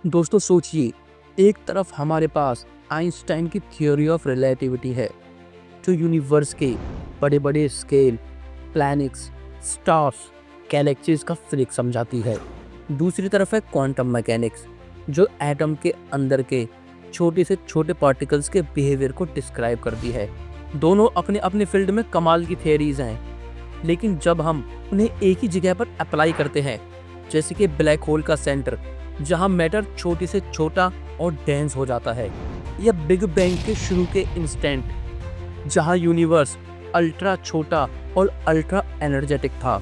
दोस्तों सोचिए, एक तरफ हमारे पास आइंस्टाइन की थ्योरी ऑफ रिलेटिविटी है जो यूनिवर्स के बड़े बड़े स्केल, प्लैनेट्स, स्टार्स, गैलेक्सीज का फिजिक्स समझाती है। दूसरी तरफ है क्वांटम मैकेनिक्स जो एटम के अंदर के छोटे से छोटे पार्टिकल्स के बिहेवियर को डिस्क्राइब करती है। दोनों अपने अपने फील्ड में कमाल की थियरीज हैं, लेकिन जब हम उन्हें एक ही जगह पर अप्लाई करते हैं, जैसे कि ब्लैक होल का सेंटर जहां मैटर छोटे से छोटा और डेंस हो जाता है, या बिग बैंग के शुरू के इंस्टेंट जहां यूनिवर्स अल्ट्रा छोटा और अल्ट्रा एनर्जेटिक था,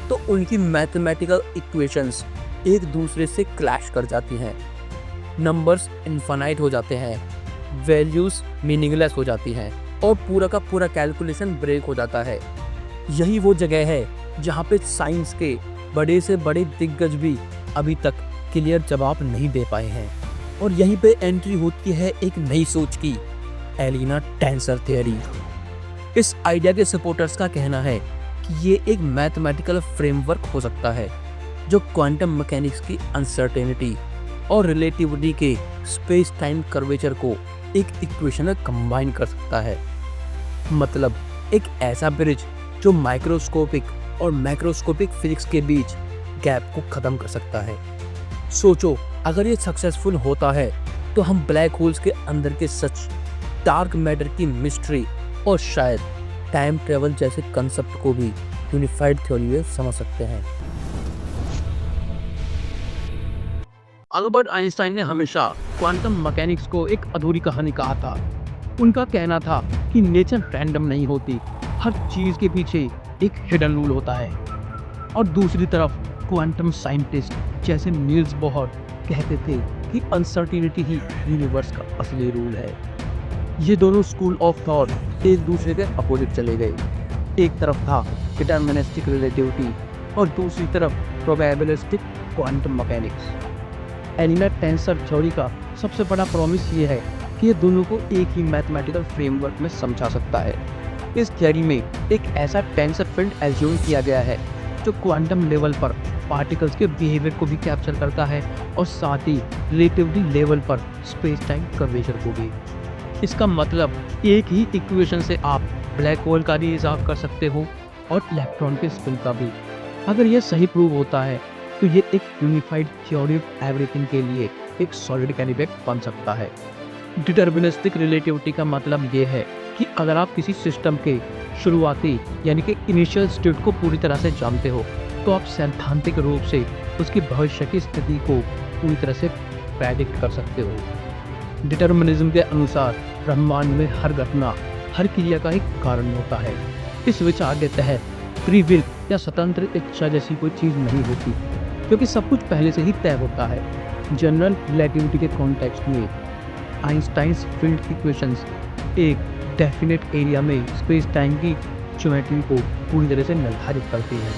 तो उनकी मैथमेटिकल इक्वेशंस एक दूसरे से क्लैश कर जाती हैं। नंबर्स इनफाइनाइट हो जाते हैं, वैल्यूज मीनिंगलेस हो जाती हैं और पूरा का पूरा कैलकुलेशन ब्रेक हो जाता है। यही वो जगह है जहाँ पे साइंस के बड़े से बड़े दिग्गज भी अभी तक क्लियर जवाब नहीं दे पाए हैं। और यहीं पे एंट्री होती है एक नई सोच की, एलिना टेंसर थ्योरी। इस आइडिया के सपोर्टर्स का कहना है कि ये एक मैथमेटिकल फ्रेमवर्क हो सकता है जो क्वांटम मैकेनिक्स की अनसर्टेनिटी और रिलेटिविटी के स्पेस टाइम कर्वेचर को एक इक्वेशन में कंबाइन कर सकता है। मतलब एक ऐसा ब्रिज जो माइक्रोस्कोपिक और मैक्रोस्कोपिक फिजिक्स के बीच गैप को खत्म कर सकता है। सोचो, अगर ये सक्सेसफुल होता है तो हम ब्लैक होल्स के अंदर के सच, डार्क मैटर की मिस्ट्री और शायद टाइम ट्रेवल जैसे कंसेप्ट को भी यूनिफाइड थ्योरी में समझ सकते हैं। अल्बर्ट आइंस्टाइन ने हमेशा क्वांटम मैकेनिक्स को एक अधूरी कहानी कहा था। उनका कहना था कि नेचर रैंडम नहीं होती, हर चीज के पीछे एक हिडन रूल होता है। और दूसरी तरफ क्वांटम साइंटिस्ट जैसे नील्स बोहर कहते थे कि अनसर्टेनिटी ही यूनिवर्स का असली रूल है। ये दोनों स्कूल ऑफ थॉट एक दूसरे के अपोजिट चले गए। एक तरफ था डिटरमिनिस्टिक रिलेटिविटी और दूसरी तरफ probabilistic quantum mechanics. Elina tensor theory का सबसे बड़ा प्रॉमिस ये है कि ये दोनों को एक ही मैथमेटिकल फ्रेमवर्क में समझा सकता है। इस थ्योरी में एक ऐसा टेंसर फील्ड एज्यूम किया गया है जो क्वांटम लेवल पर पार्टिकल्स के बिहेवियर को भी कैप्चर करता है और साथ ही रिलेटिविटी लेवल पर स्पेस टाइम कर्वेचर को भी। इसका मतलब एक ही इक्वेशन से आप ब्लैक होल का भी हिसाब कर सकते हो और इलेक्ट्रॉन के स्पिन का भी। अगर यह सही प्रूव होता है तो ये एक यूनिफाइड थ्योरी ऑफ एवरीथिंग के लिए एक सॉलिड कैंडिडेट बन सकता है। डिटरमिनिस्टिक रिलेटिविटी का मतलब ये है कि अगर आप किसी सिस्टम के शुरुआती यानी कि इनिशियल स्टेट को पूरी तरह से जानते हो तो आप सैद्धांतिक रूप से उसकी भविष्य की स्थिति को पूरी तरह से प्रेडिक्ट कर सकते हो। डिटर्मिनिज्म के अनुसार ब्रह्मांड में हर घटना, हर क्रिया का एक कारण होता है। इस विचार के तहत फ्री विल या स्वतंत्र इच्छा जैसी कोई चीज़ नहीं होती, क्योंकि सब कुछ पहले से ही तय होता है। जनरल रिलेटिविटी के कॉन्टेक्स्ट में आइंस्टाइन्स फील्ड इक्वेशंस एक डेफिनेट एरिया में स्पेस टाइम की ज्योमेट्री को पूरी तरह से निर्धारित करती है,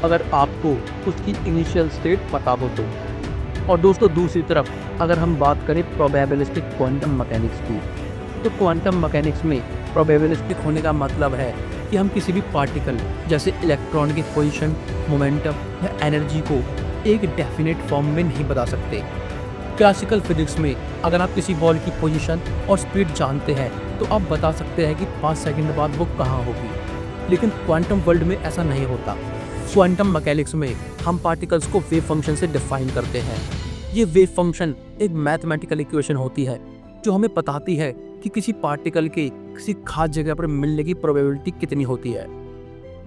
अगर आपको उसकी इनिशियल स्टेट पता हो तो। और दोस्तों दूसरी तरफ अगर हम बात करें प्रोबेबिलिस्टिक क्वांटम मैकेनिक्स की, तो क्वांटम मैकेनिक्स में प्रोबेबिलिस्टिक होने का मतलब है कि हम किसी भी पार्टिकल जैसे इलेक्ट्रॉन की पोजीशन, मोमेंटम या एनर्जी को एक डेफिनेट फॉर्म में नहीं बता सकते। क्लासिकल फिजिक्स में अगर आप किसी बॉल की पोजीशन और स्पीड जानते हैं तो आप बता सकते हैं कि 5 सेकंड बाद वो कहाँ होगी, लेकिन क्वांटम वर्ल्ड में ऐसा नहीं होता। क्वांटम मैकेनिक्स में हम पार्टिकल्स को वेव फंक्शन से डिफाइन करते हैं। ये वेव फंक्शन एक मैथमेटिकल इक्वेशन होती है जो हमें बताती है कि किसी पार्टिकल के किसी खास जगह पर मिलने की प्रोबेबिलिटी कितनी होती है।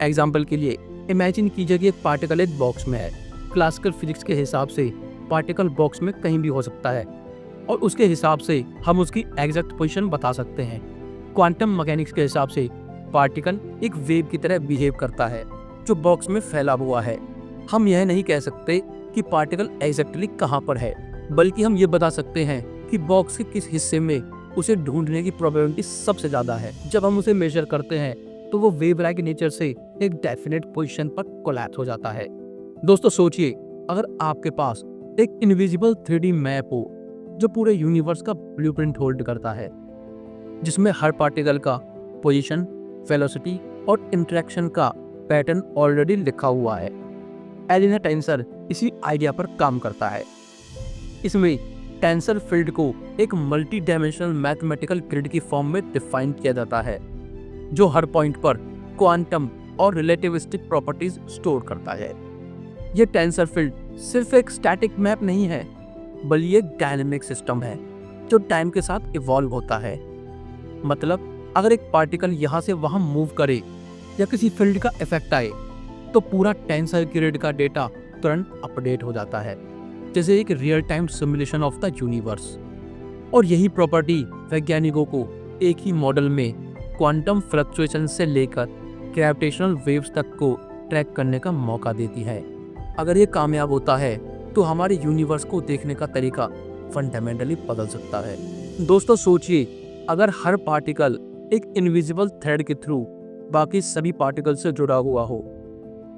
एग्जाम्पल के लिए इमेजिन कीजिए कि एक पार्टिकल एक बॉक्स में है। क्लासिकल फिजिक्स के हिसाब से पार्टिकल बॉक्स में कहीं भी हो सकता है और उसके हिसाब से हम उसकी एग्जैक्ट पोजीशन बता सकते हैं। क्वांटम मैकेनिक्स के हिसाब से पार्टिकल एक वेव की तरह बिहेव करता है जो बॉक्स में फैला हुआ है। हम यह नहीं कह सकते कि पार्टिकल एग्जैक्टली कहाँ पर है, बल्कि हम ये बता सकते हैं कि बॉक्स के किस हिस्से में उसे ढूंढने की प्रोबेबिलिटी सबसे ज़्यादा है। जब हम उसे मेजर करते हैं तो वो वेव लाइक नेचर से एक डेफिनेट पोजीशन पर कोलैप्स हो जाता है। दोस्तों सोचिए, अगर आपके पास एक इनविजिबल 3D मैप हो जो पूरे यूनिवर्स का ब्लूप्रिंट होल्ड करता है, जिसमें हर पार्टिकल का पोजीशन, वेलोसिटी और इंटरेक्शन का पैटर्न ऑलरेडी लिखा हुआ है। एलिना टेंसर इसी आइडिया पर काम करता है। इसमें टेंसर फील्ड को एक मल्टी डायमेंशनल मैथमेटिकल ग्रिड की फॉर्म में डिफाइन किया जाता है, जो हर पॉइंट पर क्वांटम और रिलेटिविस्टिक प्रॉपर्टीज स्टोर करता है। यह टेंसर फील्ड सिर्फ एक स्टैटिक मैप नहीं है, बल्कि एक डायनेमिक सिस्टम है जो टाइम के साथ इवॉल्व होता है। मतलब अगर एक पार्टिकल यहाँ से वहाँ मूव करे या किसी फील्ड का इफेक्ट आए, तो पूरा टेंसर ग्रिड का डेटा तुरंत अपडेट हो जाता है, जैसे एक real time simulation of the universe. और यही प्रॉपर्टी वैज्ञानिकों को एक ही मॉडल में क्वांटम फ्लक्चुएशन से लेकर ग्रेविटेशनल वेव्स तक को ट्रैक करने का मौका देती है। अगर ये कामयाब होता है तो हमारे यूनिवर्स को देखने का तरीका फंडामेंटली बदल सकता है। दोस्तों सोचिए, अगर हर पार्टिकल एक इनविजिबल थ्रेड के थ्रू बाकी सभी पार्टिकल से जुड़ा हुआ हो,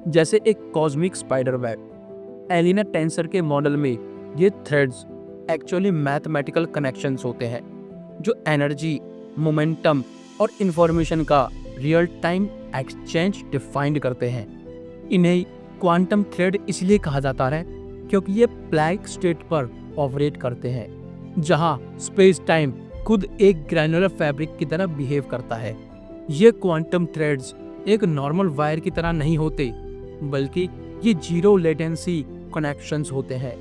जैसे एक cosmic spider web. Elina tensor के मॉडल में ये थ्रेड्स एक्चुअली मैथमेटिकल कनेक्शंस होते हैं जो एनर्जी, मोमेंटम और इंफॉर्मेशन का रियल टाइम एक्सचेंज डिफाइन करते हैं। इन्हें क्वांटम थ्रेड इसलिए कहा जाता है क्योंकि ये ब्लैक स्टेट पर ऑपरेट करते हैं, जहां स्पेस टाइम खुद एक ग्रैनुलर फैब्रिक की तरह बिहेव करता है। ये क्वांटम थ्रेड्स एक नॉर्मल वायर की तरह नहीं होते, बल्कि ये जीरो लेटेंसी कनेक्शंस होते हैं।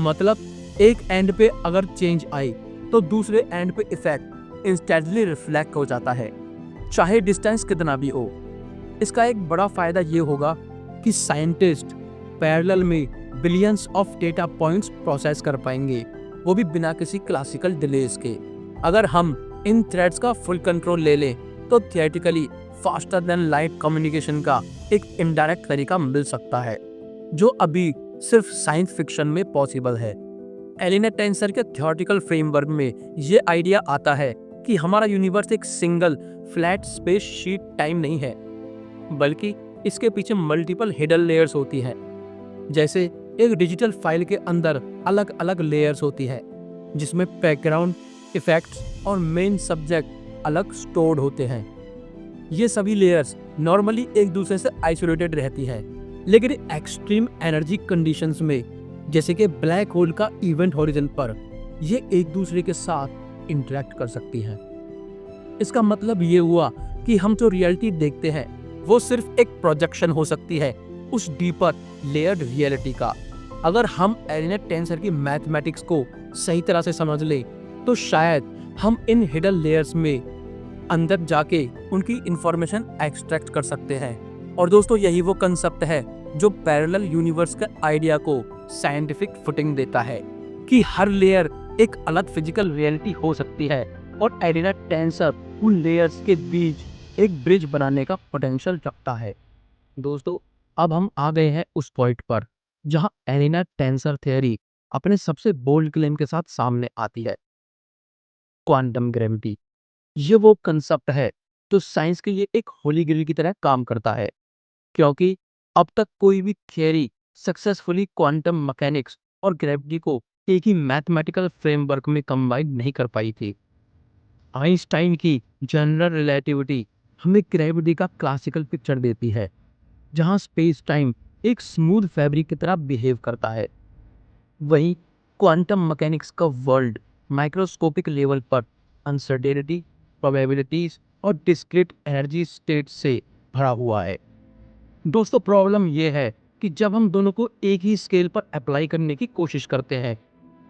मतलब एक एंड पे अगर चेंज आए तो दूसरे एंड पे इफेक्ट इंस्टेंटली रिफ्लेक्ट हो जाता है, चाहे डिस्टेंस कितना भी हो। इसका एक बड़ा फायदा ये होगा कि साइंटिस्ट पैरेलल में billions of data points process कर पाएंगे, वो भी बिना किसी क्लासिकल डिलेस के। अगर हम इन थ्रेड्स का फुल कंट्रोल ले लें तो theoretically faster than light communication का एक इनडायरेक्ट तरीका मिल सकता है, जो अभी सिर्फ साइंस फिक्शन में पॉसिबल है। एलिना टेंसर के थियोरेटिकल फ्रेमवर्क में ये आइडिया आता है कि हमारा यूनिवर्स एक single flat space sheet time नहीं है, बल्कि इसके पीछे मल्टीपल हिडन लेयर्स होती हैं। जैसे एक डिजिटल फाइल के अंदर अलग अलग लेयर्स होती है, जिसमें बैकग्राउंड, इफेक्ट्स और मेन सब्जेक्ट अलग स्टोर्ड होते हैं। ये सभी लेयर्स नॉर्मली एक दूसरे से आइसोलेटेड रहती हैं, लेकिन एक्सट्रीम एनर्जी कंडीशंस में, जैसे कि ब्लैक होल का इवेंट होरिजन पर, ये एक दूसरे के साथ इंटरेक्ट कर सकती हैं। इसका मतलब ये हुआ कि हम जो रियलिटी देखते हैं वो सिर्फ एक प्रोजेक्शन हो सकती है उस डीपर लेयर्ड रियलिटी का। अगर हम एलिना टेंसर की मैथमेटिक्स को सही तरह से समझ लें तो शायद हम इन हिडन लेयर्स में अंदर जाके उनकी इंफॉर्मेशन एक्सट्रैक्ट कर सकते हैं। और दोस्तों यही वो कंसेप्ट है जो पैरेलल यूनिवर्स का आइडिया को साइंटिफिक फुटिंग देता है कि हर लेयर एक अलग फिजिकल रियलिटी हो सकती है, और एलिना टेंसर उन लेयर्स के बीच एक ब्रिज बनाने का पोटेंशियल रखता है। दोस्तों अब हम आ गए हैं उस पॉइंट पर जहां एलिना टेंसर थ्योरी अपने सबसे बोल्ड क्लेम के साथ सामने आती है, क्वांटम ग्रेविटी। ये वो कंसेप्ट है जो साइंस के लिए एक होली ग्रेल की तरह काम करता है, क्योंकि अब तक कोई भी थियरी सक्सेसफुली क्वांटम मैकेनिक्स और ग्रेविटी को एक ही मैथमेटिकल फ्रेमवर्क में कंबाइन नहीं कर पाई थी। आइंस्टाइन की जनरल रिलेटिविटी हमें ग्रेविटी का क्लासिकल पिक्चर देती है, जहां स्पेस टाइम एक स्मूथ फैब्रिक की तरह बिहेव करता है। वहीं क्वांटम मैकेनिक्स का वर्ल्ड माइक्रोस्कोपिक लेवल पर अनसर्टेनिटी, प्रोबेबिलिटीज और डिस्क्रीट एनर्जी स्टेट से भरा हुआ है। दोस्तों प्रॉब्लम यह है कि जब हम दोनों को एक ही स्केल पर अप्लाई करने की कोशिश करते हैं,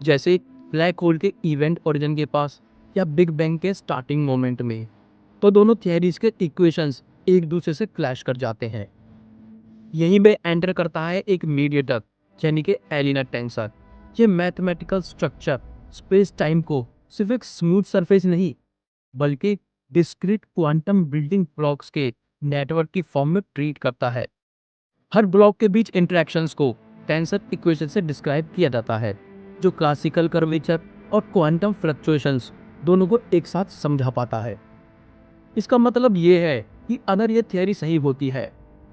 जैसे ब्लैक होल के इवेंट ओरिजिन के पास या बिग बैंग के स्टार्टिंग मोमेंट में, तो दोनों थियरीज के इक्वेशंस एक दूसरे से क्लैश कर जाते हैं। यहीं में एंटर करता है एक मीडिएटर, यानी कि एलिना टेंसर। ये मैथमेटिकल स्ट्रक्चर स्पेस टाइम को सिर्फ एक स्मूथ सरफेस नहीं, बल्कि डिस्क्रीट क्वांटम बिल्डिंग ब्लॉक्स के नेटवर्क की फॉर्म में ट्रीट करता है। हर ब्लॉक के बीच इंटरेक्शंस को टेंसर इक्वेशन से डिस्क्राइब किया जाता है, जो क्लासिकल कर्वेचर और क्वांटम फ्लक्चुएशंस दोनों को एक साथ समझा पाता है। इसका मतलब ये है कि अगर ये थियरी सही होती है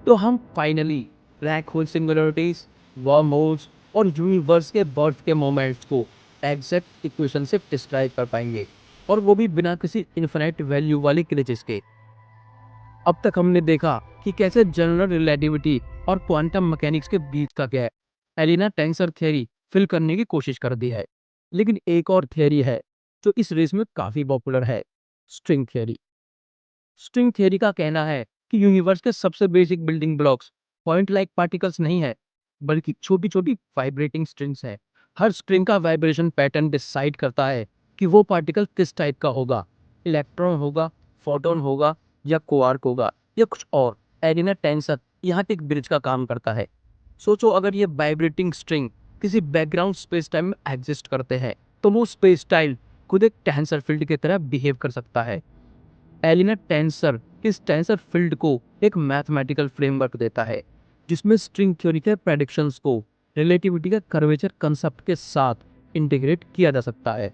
तो हम finally black hole singularities, worm holes और यूनिवर्स के बर्थ के मोमेंट्स को एग्जैक्ट इक्वेशन से डिस्क्राइब कर पाएंगे, और वो भी बिना किसी इन्फिनिट वैल्यू वाली ग्लिचेस के। अब तक हमने देखा कि कैसे जनरल रिलेटिविटी और क्वांटम मैकेनिक्स के बीच का gap Elina tensor theory fill करने की कोशिश कर दी है। लेकिन एक और थियरी है जो इस रेस में काफी पॉपुलर है, स्ट्रिंग थियरी। स्ट्रिंग थियरी का कहना है कि यूनिवर्स के सबसे basic building blocks point like particles नहीं है, बल्कि छोटी छोटी वाइब्रेटिंग स्ट्रिंग्स है। हर स्ट्रिंग का वाइब्रेशन पैटर्न डिसाइड करता है कि वो पार्टिकल किस टाइप का होगा, इलेक्ट्रॉन होगा, फोटोन होगा, या क्वार्क होगा, या कुछ और। एरिना टेंसर यहाँ पे एक ब्रिज का काम करता है। सोचो, अगर ये वाइब्रेटिंग स्ट्रिंग किसी बैकग्राउंड स्पेस टाइम में एग्जिस्ट करते हैं, तो वो स्पेस टाइल खुद एक टेंसर फील्ड की तरह बिहेव कर सकता है। एलिना टेंसर इस टेंसर फील्ड को एक मैथमेटिकल फ्रेमवर्क देता है, जिसमें स्ट्रिंग थ्योरी के प्रेडिक्शंस को रिलेटिविटी के कर्वेचर कंसेप्ट के साथ इंटीग्रेट किया जा सकता है।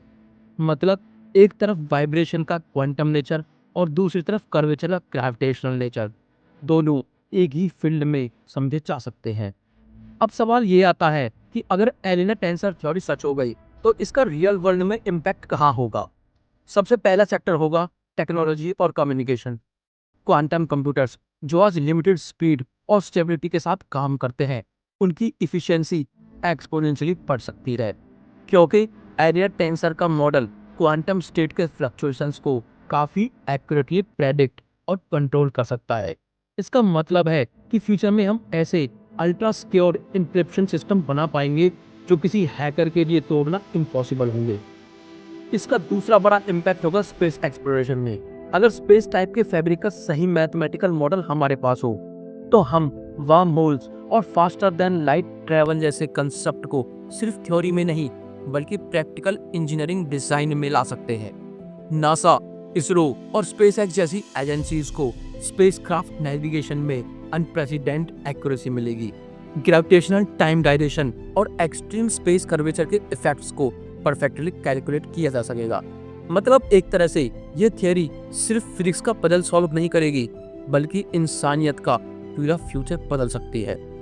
मतलब, एक तरफ वाइब्रेशन का क्वांटम नेचर और दूसरी तरफ कर्वेचर का ग्रेविटेशनल नेचर, दोनों एक ही फील्ड में समझे जा सकते हैं। अब सवाल ये आता है कि अगर एलिना टेंसर थ्योरी सच हो गई, तो इसका रियल वर्ल्ड में इम्पैक्ट कहाँ होगा। सबसे पहला सेक्टर होगा टेक्नोलॉजी और कम्युनिकेशन। क्वांटम कंप्यूटर्स जो आज लिमिटेड स्पीड और स्टेबिलिटी के साथ काम करते हैं, उनकी इफिशियंसी एक्सपोनेंशियली बढ़ सकती है, क्योंकि एरिया टेंसर का मॉडल क्वांटम स्टेट के फ्लक्चुएशंस को काफ़ी एक्यूरेटली प्रेडिक्ट और कंट्रोल कर सकता है। इसका मतलब है कि फ्यूचर में हम ऐसे अल्ट्रा सिक्योर इंक्रिप्शन सिस्टम बना पाएंगे जो किसी हैकर के लिए तोड़ना इम्पॉसिबल होंगे। इसका दूसरा बड़ा इम्पैक्ट होगा स्पेस एक्सप्लोरेशन में। अगर स्पेस टाइप के फैब्रिक का सही मैथमेटिकल मॉडल हमारे पास हो, तो हम वार्म होल्स और फास्टर देन लाइट ट्रैवल जैसे कंसेप्ट को सिर्फ थ्योरी में नहीं, बल्कि प्रैक्टिकल इंजीनियरिंग डिजाइन में ला सकते हैं। नासा, इसरो और स्पेसएक्स जैसी एजेंसीज को स्पेसक्राफ्ट नेविगेशन में अनप्रेसिडेंट एक्यूरेसी मिलेगी। ग्रेविटेशनल टाइम डायरेक्शन और एक्सट्रीम स्पेस कर्वेचर के इफेक्ट्स को परफेक्टली कैलकुलेट किया जा सकेगा। मतलब, एक तरह से ये थियरी सिर्फ फिजिक्स का पजल सॉल्व नहीं करेगी, बल्कि इंसानियत का पूरा फ्यूचर बदल सकती है।